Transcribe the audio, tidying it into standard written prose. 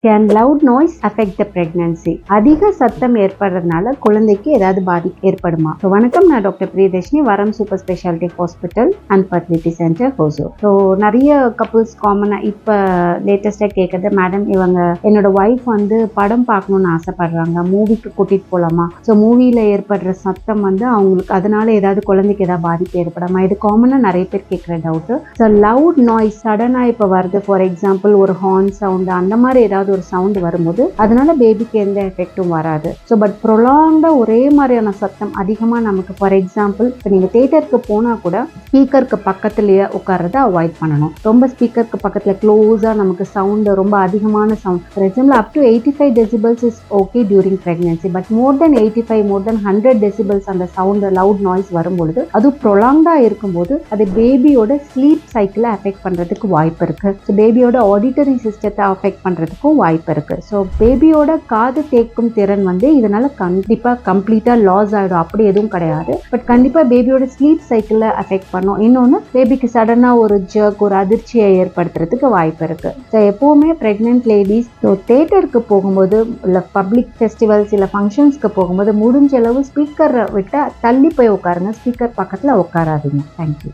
Can loud noise affect the pregnancy? அதிக சத்தம் ஏற்படுறதுனால குழந்தைக்கு ஏதாவது பாதிப்பு ஏற்படுமா? வணக்கம், நான் டாக்டர் பிரியதர்ஷினி, வரம் super speciality hospital and fertility centre Hosur. நிறைய கப்புள்ஸ் காமனாக இப்போ லேட்டஸ்டாக கேட்குறது, மேடம் இவங்க என்னோட ஒய்ஃப் படம் பார்க்கணுன்னு ஆசைப்படுறாங்க, மூவிக்கு கூட்டிகிட்டு போகலாமா? மூவியில் ஏற்படுற சத்தம் அவங்களுக்கு அதனால ஏதாவது குழந்தைக்கு ஏதாவது பாதிப்பு ஏற்படாமா? இது காமனாக நிறைய பேர் கேட்குற டவுட்டு. லவுட் நாய்ஸ் சடனாக இப்போ வருது, ஃபார் எக்ஸாம்பிள் ஒரு ஹார்ன் சவுண்டு அந்த மாதிரி ஏதாவது ஒரு சவுண்ட் வரும்போது அதனால பேபிக்கு எந்த எஃபெக்டும் வராது. பட் ப்ரொலாங்டா ஒரே மாதிரியான சத்தம் அதிகமாக நமக்கு, ஃபார் எக்ஸாம்பிள் இப்போ நீங்கள் தியேட்டருக்கு போனால் கூட ஸ்பீக்கருக்கு பக்கத்துலேயே உட்கார்றத அவாய்ட் பண்ணணும். ரொம்ப ஸ்பீக்கருக்கு பக்கத்தில் க்ளோஸாக நமக்கு சவுண்டு ரொம்ப அதிகமான sound, for example up to 85 decibels is okay during pregnancy. But more then 85, more then 100 decibels அந்த சவுண்டு லவுட் நாய்ஸ் வரும்பொழுது, அது ப்ரொலாங்டாக இருக்கும்போது அது பேபியோட ஸ்லீப் சைக்கிளை அஃபெக்ட் பண்ணுறதுக்கு வாய்ப்பு இருக்குது. பேபியோட ஆடிட்டரி சிஸ்டத்தை அஃபெக்ட் பண்ணுறதுக்கும் வாய்ப்பு இருக்கு. பேபியோட காது கேட்கும் திறன் இதனால கண்டிப்பா கம்ப்ளீட்டா லாஸ் ஆயிடும், அப்படி எதுவும் கிடையாது. பட் கண்டிப்பா பேபியோட ஸ்லீப் சைக்கிள் அஃபெக்ட் பண்ணும். இன்னொன்னு, பேபிக்கு சடனா ஒரு ஜர்க், ஒரு அதிர்ச்சியை ஏற்படுத்துறதுக்கு வாய்ப்பு இருக்கு. எப்பவுமே பிரெக்னென்ட் லேடிஸ் தியேட்டருக்கு போகும்போது, இல்ல பப்ளிக் ஃபெஸ்டிவல்ஸ் இல்ல ஃபங்க்ஷன்ஸ்க்கு போகும்போது முடிஞ்ச அளவு ஸ்பீக்கரை விட்டு தள்ளி போய் உட்காருங்க, ஸ்பீக்கர் பக்கத்துல உட்காராதீங்க. தேங்க்யூ.